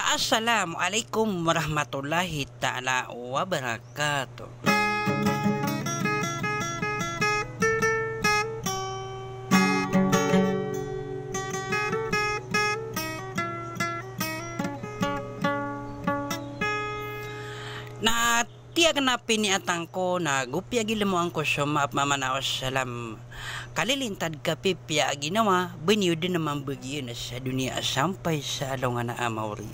Assalamualaikum warahmatullahi ta'ala wabarakatuh. Na tia kenapa ni atangko na gupi agi lemo angko maaf mama na wassalam kalilintad kapi pia agi nawa benyu din naman bagian sa dunia sampai sa alongan na amauri.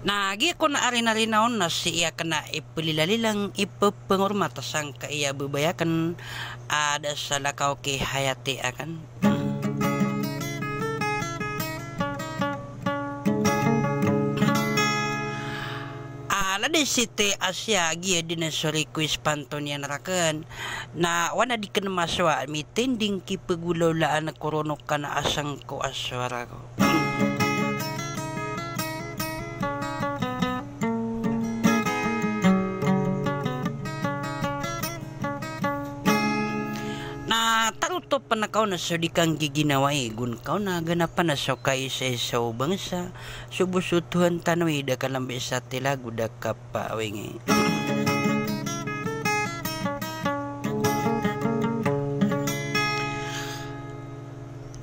Nagi ko na arin-arinaon na siya kena ipililalilang ipapengormatasang kaya bebayakan ada sa lakaw ke hayati akan. Alada site Asia gia dinasori kuis panton yan rakan na wana diken maswa mitending ki pagulaulaan na koronok ka na asang ko aswara ko. Taruto panakaw na sa dikang giginaway gun kaw na ganapan na so kay sa isaw bangsa subusutuhan tanaway da kalambi sa tilago da kapawing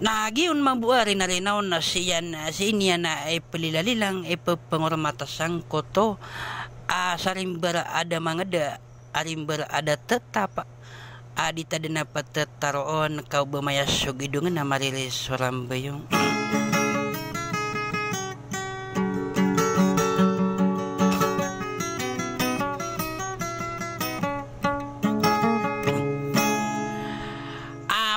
nagiun mabuari na rinaw na siyan niya na ay palilalilang ay pangormatasang koto sa rimbara ada mangada arimbara ada tetap adita din dapat taroon kau bemayas sugidungan na marilis surambayong.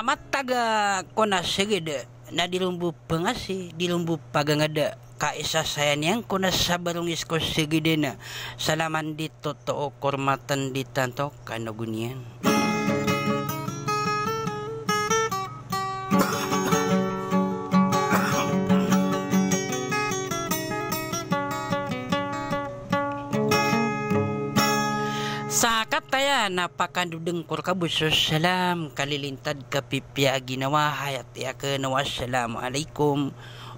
Mataga kona segede na dilumbu pengasi dilumbu pagangada kaisa sayan yang kuna sabarungis ko segede na salaman dito to kormatan ditanto kanogunian. Sa kataya napakandudeng kurkabusos salam kalilintad kapipya ginawa hayat ya ke wassalamualaikum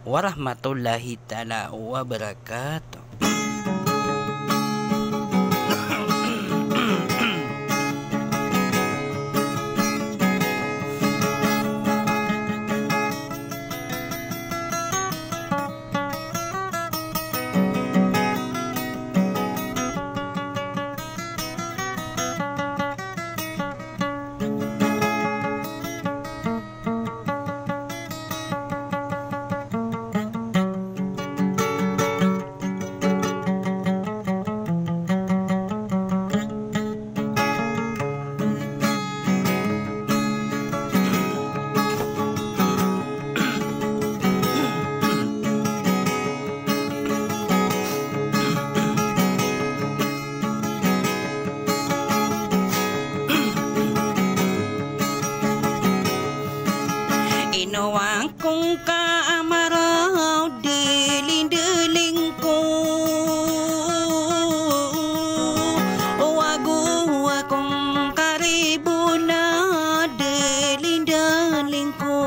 warahmatullahi ta'ala wabarakatuh. Inuwang kong kaamaraw diling-diling ko wago akong karibo na diling-diling ko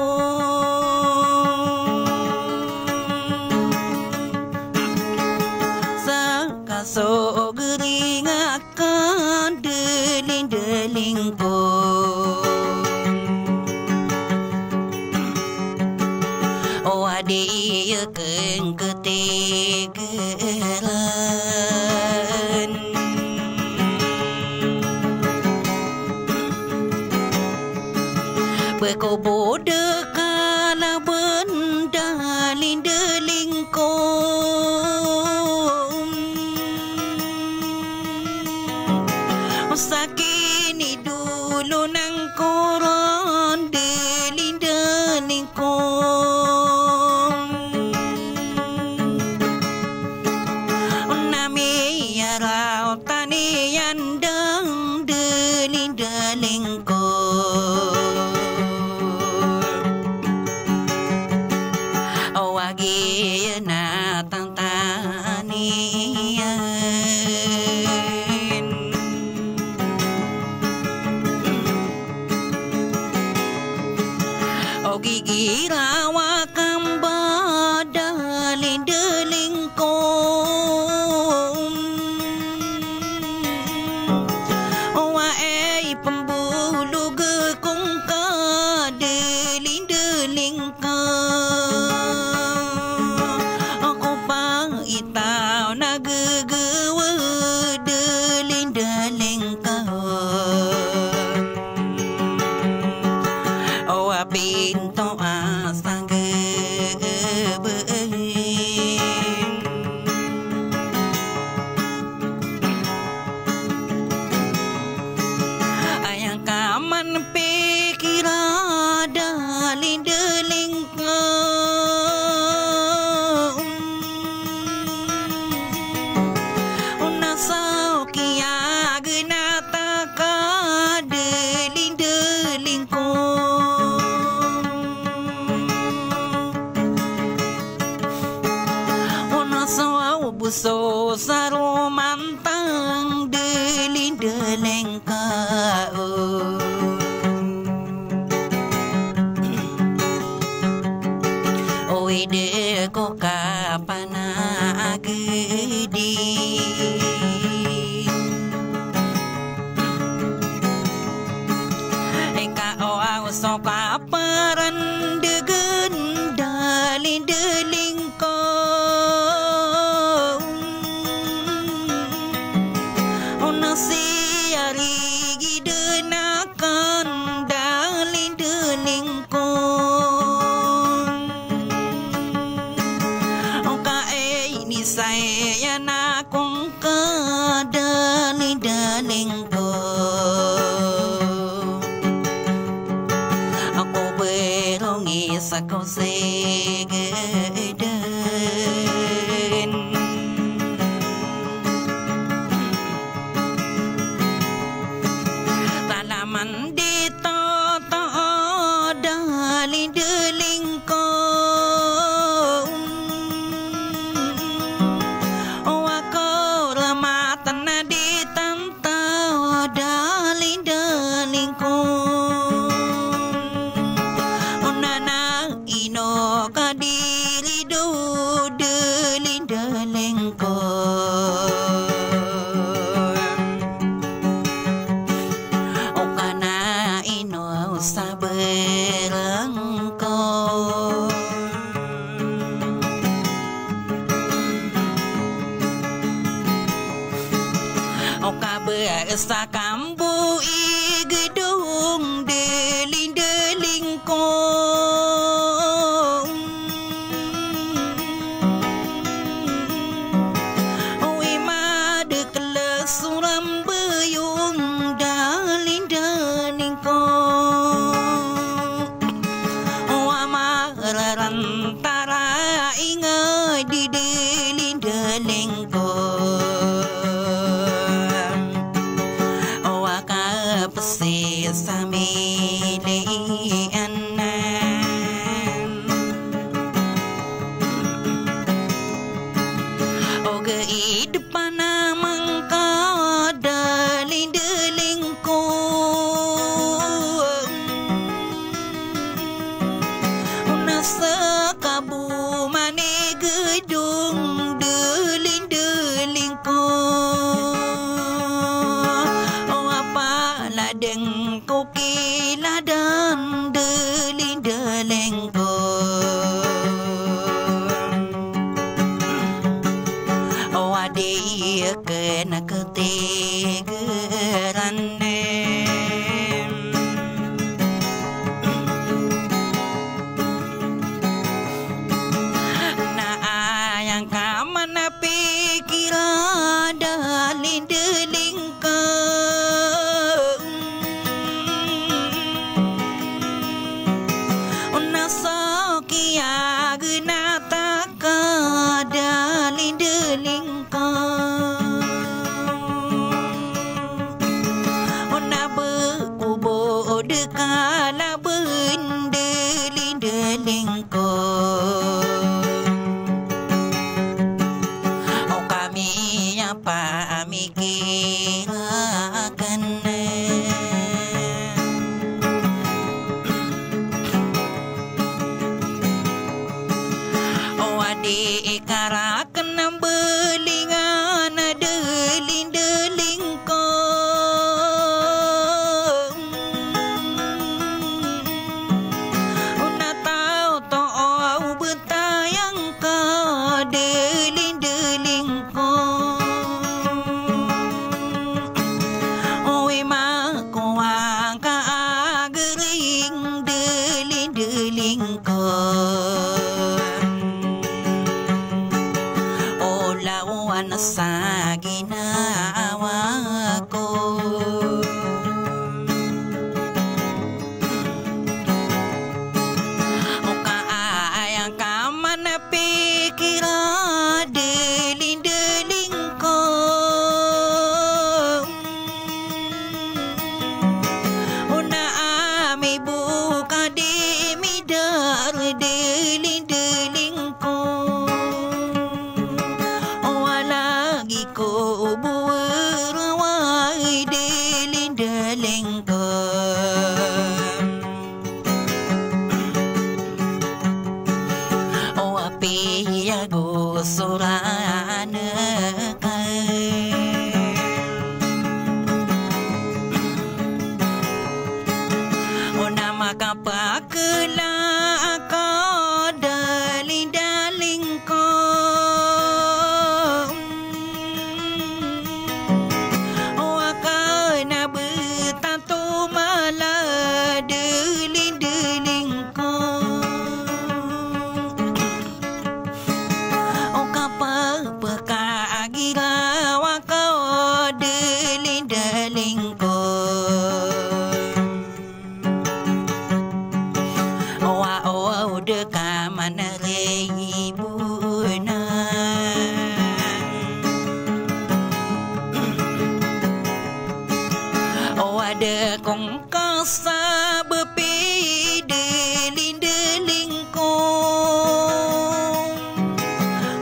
sa kasogring akan diling-diling ko. Dia keng ketegelan Bekoboda kala benda lindeling ko sakini dulu nang koron delindeling ko wakam badalin delingkong wa pembulu gekong ka delingka aku pa itaw na gegewe delingka pinto asang gebeing ayang kaman pikira dalin deling unasau kia genata ka deling buso saro mantang deleng ka oi de ko kapana agedi eka o so kaparan degen dalin deling ko siari gidenakan dalin delingkon oka ini saya nakong ka dalin delingkon ako berongi sa kau segeden mandito to dalin delingkong ako ramatan na ditantau dalin delingkong unana ino kadiri do dalin delingkong saberengko oka beasa kambu i gedung delingko oi made kelesuram beyung delingko rantara inga di delingko waka pesi samile anan oge depan mangka dalin delingko sekabu mane gedung delingko apa ladeng koki ladan delingko wadi kena ketegeran di karakan belingan deling-deling ko una tau to betayang ka deling-deling ko oi ma ko ang kaagering deling-deling ko sa ginawa ko o kaayang ka man na pikira deling-deling ko o na ami buka di midar deling-deling ko ko buwerawai deling-deling ko o api yago surana ka o nama kapakela ka deling-deling ko deka mana reibuna oh ada kong kasa bepi deling-deling ko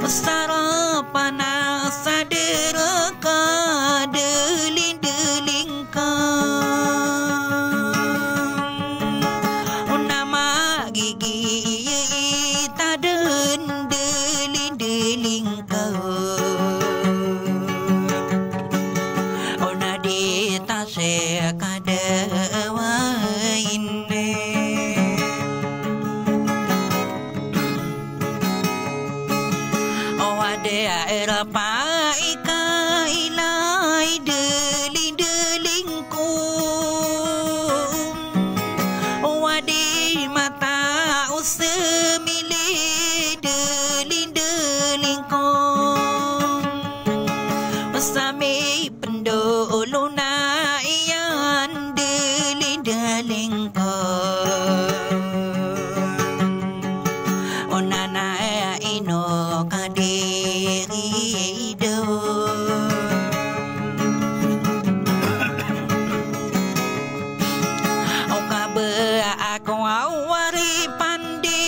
sarapan asa dereka deling-deling ka nama gigi deling ko ona di tase kadawain o ada era pai kailai deling-deling ko o adi mata usemile sami pendolo na iyan deling-deling ko o nana ino kadiri do o kabe ako awari pandi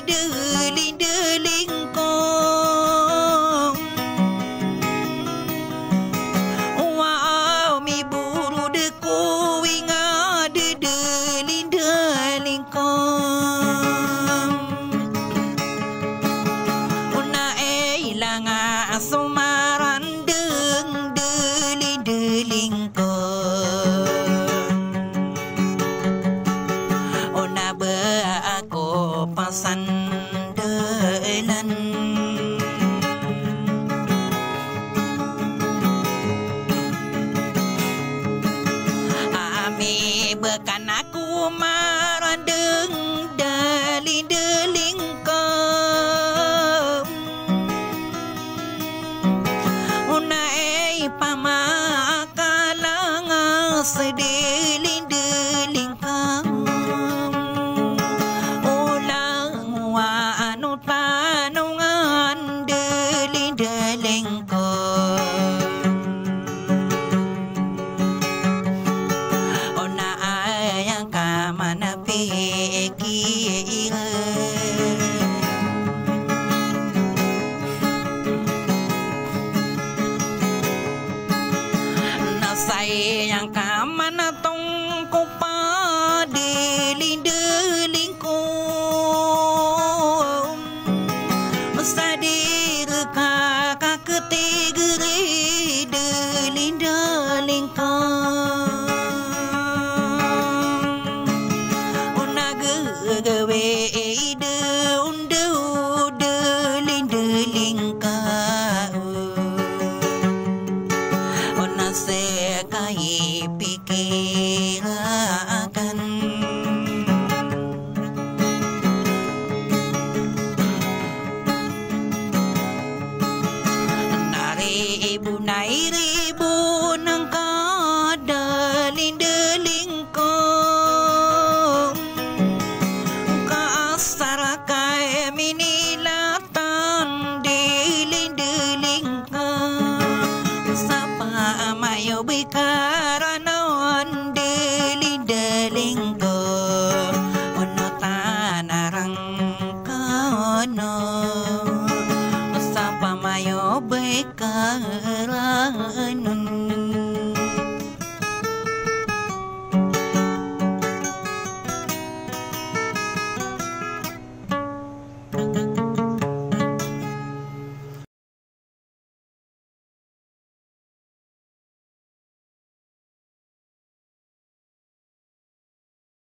deling-deling ko sumaran deng deling-deling ko ona ba ako pasan